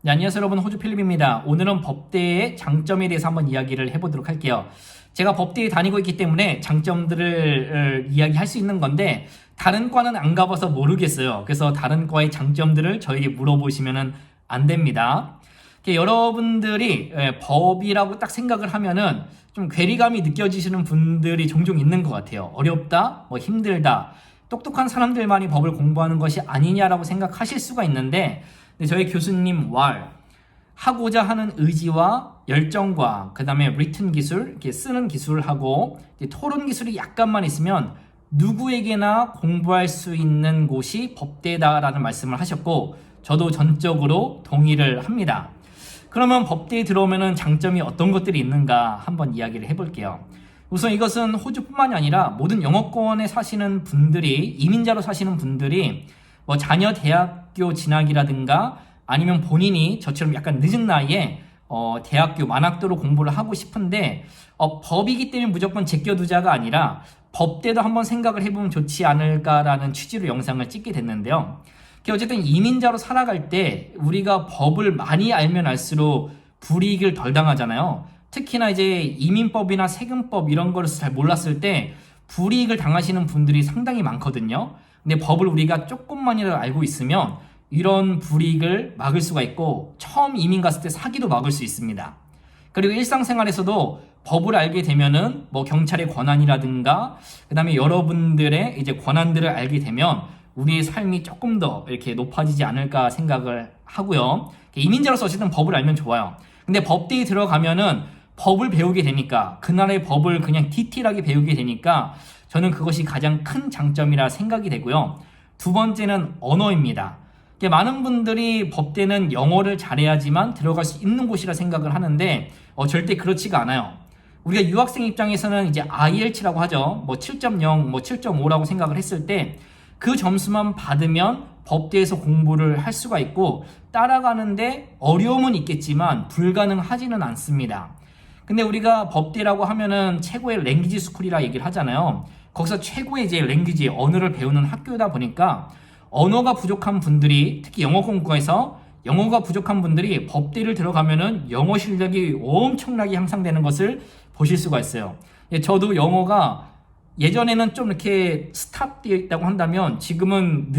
네, 안녕하세요 여러분, 호주 필립입니다. 오늘은 법대의 장점에 대해서 한번 이야기를 해보도록 할게요. 제가 법대에 다니고 있기 때문에 장점들을 이야기할 수 있는 건데 다른 과는 안 가봐서 모르겠어요. 그래서 다른 과의 장점들을 저에게 물어보시면 안 됩니다. 여러분들이 법이라고 딱 생각을 하면은 좀 괴리감이 느껴지시는 분들이 종종 있는 것 같아요. 어렵다, 뭐 힘들다, 똑똑한 사람들만이 법을 공부하는 것이 아니냐라고 생각하실 수가 있는데, 저희 교수님 하고자 하는 의지와 열정과 그 다음에 리튼 기술, 이렇게 쓰는 기술하고 토론 기술이 약간만 있으면 누구에게나 공부할 수 있는 곳이 법대다라는 말씀을 하셨고, 저도 전적으로 동의를 합니다. 그러면 법대에 들어오면 장점이 어떤 것들이 있는가 한번 이야기를 해볼게요. 우선 이것은 호주뿐만이 아니라 모든 영어권에 사시는 분들이, 이민자로 사시는 분들이 뭐 자녀 대학교 진학이라든가 아니면 본인이 저처럼 약간 늦은 나이에 대학교 만학도로 공부를 하고 싶은데 법이기 때문에 무조건 제껴두자가 아니라 법대도 한번 생각을 해보면 좋지 않을까라는 취지로 영상을 찍게 됐는데요. 어쨌든 이민자로 살아갈 때 우리가 법을 많이 알면 알수록 불이익을 덜 당하잖아요. 특히나 이제 이민법이나 세금법 이런 거를 잘 몰랐을 때 불이익을 당하시는 분들이 상당히 많거든요. 근데 법을 우리가 조금만이라도 알고 있으면 이런 불이익을 막을 수가 있고 처음 이민 갔을 때 사기도 막을 수 있습니다. 그리고 일상생활에서도 법을 알게 되면은 뭐 경찰의 권한이라든가 그 다음에 여러분들의 이제 권한들을 알게 되면 우리의 삶이 조금 더 이렇게 높아지지 않을까 생각을 하고요. 이민자로서 어쨌든 법을 알면 좋아요. 근데 법대에 들어가면은 법을 배우게 되니까, 그 나라의 법을 그냥 디테일하게 배우게 되니까 저는 그것이 가장 큰 장점이라 생각이 되고요. 두 번째는 언어입니다. 많은 분들이 법대는 영어를 잘해야지만 들어갈 수 있는 곳이라 생각을 하는데 절대 그렇지가 않아요. 우리가 유학생 입장에서는 이제 IELTS라고 하죠. 뭐 7.0, 뭐 7.5라고 생각을 했을 때 그 점수만 받으면 법대에서 공부를 할 수가 있고 따라가는데 어려움은 있겠지만 불가능하지는 않습니다. 근데 우리가 법대라고 하면은 최고의 랭귀지 스쿨이라 얘기를 하잖아요. 거기서 최고의 이제 랭귀지, 언어를 배우는 학교다 보니까 언어가 부족한 분들이, 특히 영어 공부에서 영어가 부족한 분들이 법대를 들어가면은 영어 실력이 엄청나게 향상되는 것을 보실 수가 있어요. 저도 영어가 예전에는 좀 이렇게 스탑되어 있다고 한다면 지금은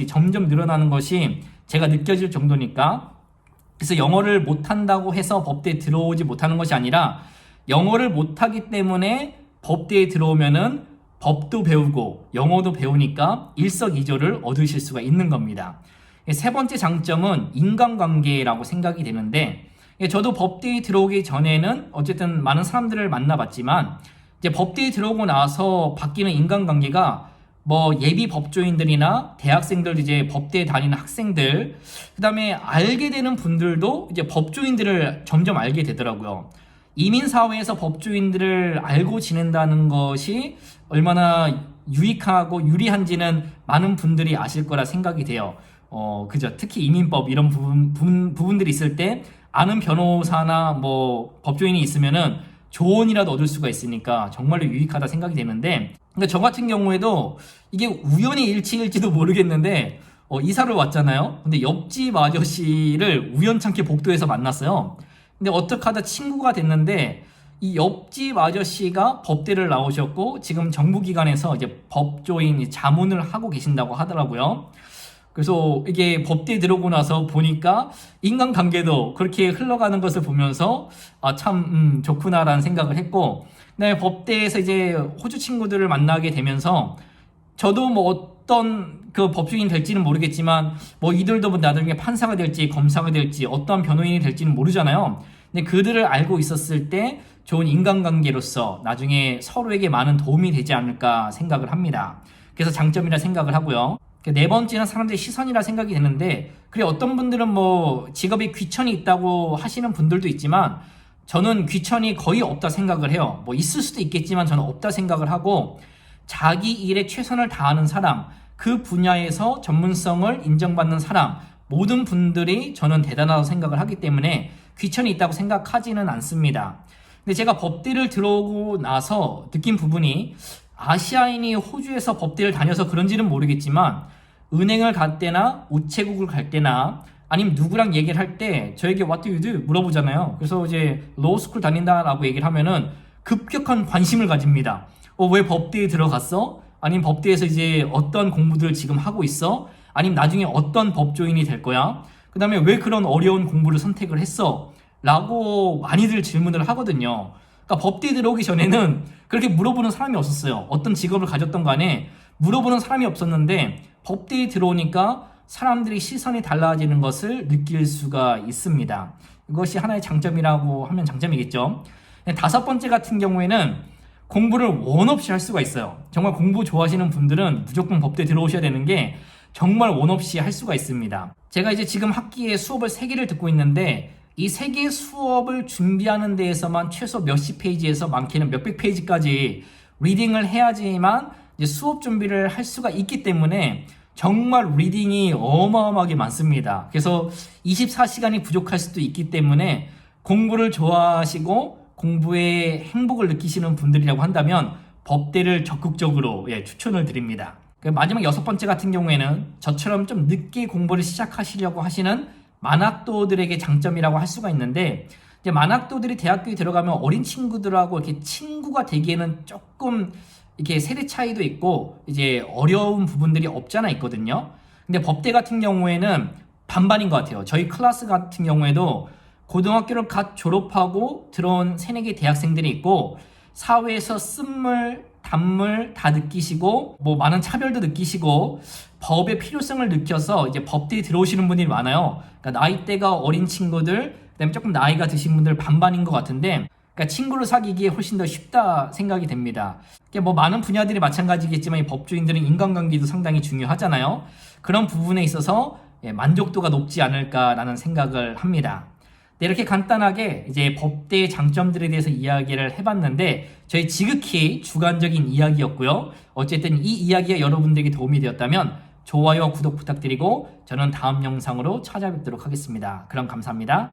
점점 늘어나는 것이 제가 느껴질 정도니까, 그래서 영어를 못한다고 해서 법대에 들어오지 못하는 것이 아니라 영어를 못하기 때문에 법대에 들어오면은 법도 배우고 영어도 배우니까 일석이조를 얻으실 수가 있는 겁니다. 세 번째 장점은 인간관계라고 생각이 되는데, 저도 법대에 들어오기 전에는 어쨌든 많은 사람들을 만나봤지만 이제 법대에 들어오고 나서 바뀌는 인간관계가 뭐 예비 법조인들이나 대학생들, 이제 법대에 다니는 학생들, 그 다음에 알게 되는 분들도 이제 법조인들을 점점 알게 되더라고요. 이민사회에서 법조인들을 알고 지낸다는 것이 얼마나 유익하고 유리한지는 많은 분들이 아실 거라 생각이 돼요. 그죠. 특히 이민법 이런 부분들이 있을 때 아는 변호사나 뭐 법조인이 있으면은 조언이라도 얻을 수가 있으니까 정말로 유익하다 생각이 되는데, 그러니까 저 같은 경우에도 이게 우연히 일치일지도 모르겠는데 이사를 왔잖아요. 근데 옆집 아저씨를 우연찮게 복도에서 만났어요. 근데 어떻게 하다 친구가 됐는데 이 옆집 아저씨가 법대를 나오셨고 지금 정부기관에서 이제 법조인 자문을 하고 계신다고 하더라고요. 그래서 이게 법대에 들어오고 나서 보니까 인간관계도 그렇게 흘러가는 것을 보면서 참 좋구나라는 생각을 했고, 그다음에 법대에서 이제 호주 친구들을 만나게 되면서 저도 뭐 어떤 그 법조인이 될지는 모르겠지만 뭐 이들도 뭐 나중에 판사가 될지 검사가 될지 어떤 변호인이 될지는 모르잖아요. 근데 그들을 알고 있었을 때 좋은 인간관계로서 나중에 서로에게 많은 도움이 되지 않을까 생각을 합니다. 그래서 장점이라 생각을 하고요. 네 번째는 사람들의 시선이라 생각이 되는데, 그래 어떤 분들은 뭐 직업에 귀천이 있다고 하시는 분들도 있지만 저는 귀천이 거의 없다 생각을 해요. 뭐 있을 수도 있겠지만 저는 없다 생각을 하고, 자기 일에 최선을 다하는 사람, 그 분야에서 전문성을 인정받는 사람, 모든 분들이 저는 대단하다고 생각을 하기 때문에 귀천이 있다고 생각하지는 않습니다. 근데 제가 법대를 들어오고 나서 느낀 부분이, 아시아인이 호주에서 법대를 다녀서 그런지는 모르겠지만 은행을 갈 때나 우체국을 갈 때나 아니면 누구랑 얘기를 할 때 저에게 what do you do? 물어보잖아요. 그래서 이제 로스쿨 다닌다라고 얘기를 하면은 급격한 관심을 가집니다. 왜 법대에 들어갔어? 아니면 법대에서 이제 어떤 공부들을 지금 하고 있어? 아니면 나중에 어떤 법조인이 될 거야? 그 다음에 왜 그런 어려운 공부를 선택을 했어? 라고 많이들 질문을 하거든요. 그러니까 법대에 들어오기 전에는 그렇게 물어보는 사람이 없었어요. 어떤 직업을 가졌던 간에 물어보는 사람이 없었는데 법대에 들어오니까 사람들이 시선이 달라지는 것을 느낄 수가 있습니다. 이것이 하나의 장점이라고 하면 장점이겠죠. 5번째 같은 경우에는 공부를 원 없이 할 수가 있어요. 정말 공부 좋아하시는 분들은 무조건 법대 들어오셔야 되는 게 정말 원 없이 할 수가 있습니다. 제가 이제 지금 학기에 수업을 3개를 듣고 있는데 이 3개 수업을 준비하는 데에서만 최소 몇십 페이지에서 많게는 몇백 페이지까지 리딩을 해야지만 이제 수업 준비를 할 수가 있기 때문에 정말 리딩이 어마어마하게 많습니다. 그래서 24시간이 부족할 수도 있기 때문에 공부를 좋아하시고 공부에 행복을 느끼시는 분들이라고 한다면 법대를 적극적으로 추천을 드립니다. 마지막 6번째 같은 경우에는 저처럼 좀 늦게 공부를 시작하시려고 하시는 만학도들에게 장점이라고 할 수가 있는데, 이제 만학도들이 대학교에 들어가면 어린 친구들하고 이렇게 친구가 되기에는 조금 이렇게 세대 차이도 있고 이제 어려운 부분들이 없잖아 있거든요. 근데 법대 같은 경우에는 반반인 것 같아요. 저희 클래스 같은 경우에도 고등학교를 갓 졸업하고 들어온 새내기 대학생들이 있고 사회에서 쓴물 단물 다 느끼시고 뭐 많은 차별도 느끼시고 법의 필요성을 느껴서 이제 법대에 들어오시는 분들이 많아요. 그러니까 나이대가 어린 친구들, 그다음에 조금 나이가 드신 분들 반반인 것 같은데, 그러니까 친구를 사귀기에 훨씬 더 쉽다 생각이 됩니다. 뭐 많은 분야들이 마찬가지겠지만 이 법조인들은 인간관계도 상당히 중요하잖아요. 그런 부분에 있어서 만족도가 높지 않을까라는 생각을 합니다. 네, 이렇게 간단하게 이제 법대의 장점들에 대해서 이야기를 해봤는데 저희 지극히 주관적인 이야기였고요. 어쨌든 이 이야기가 여러분들에게 도움이 되었다면 좋아요와 구독 부탁드리고 저는 다음 영상으로 찾아뵙도록 하겠습니다. 그럼 감사합니다.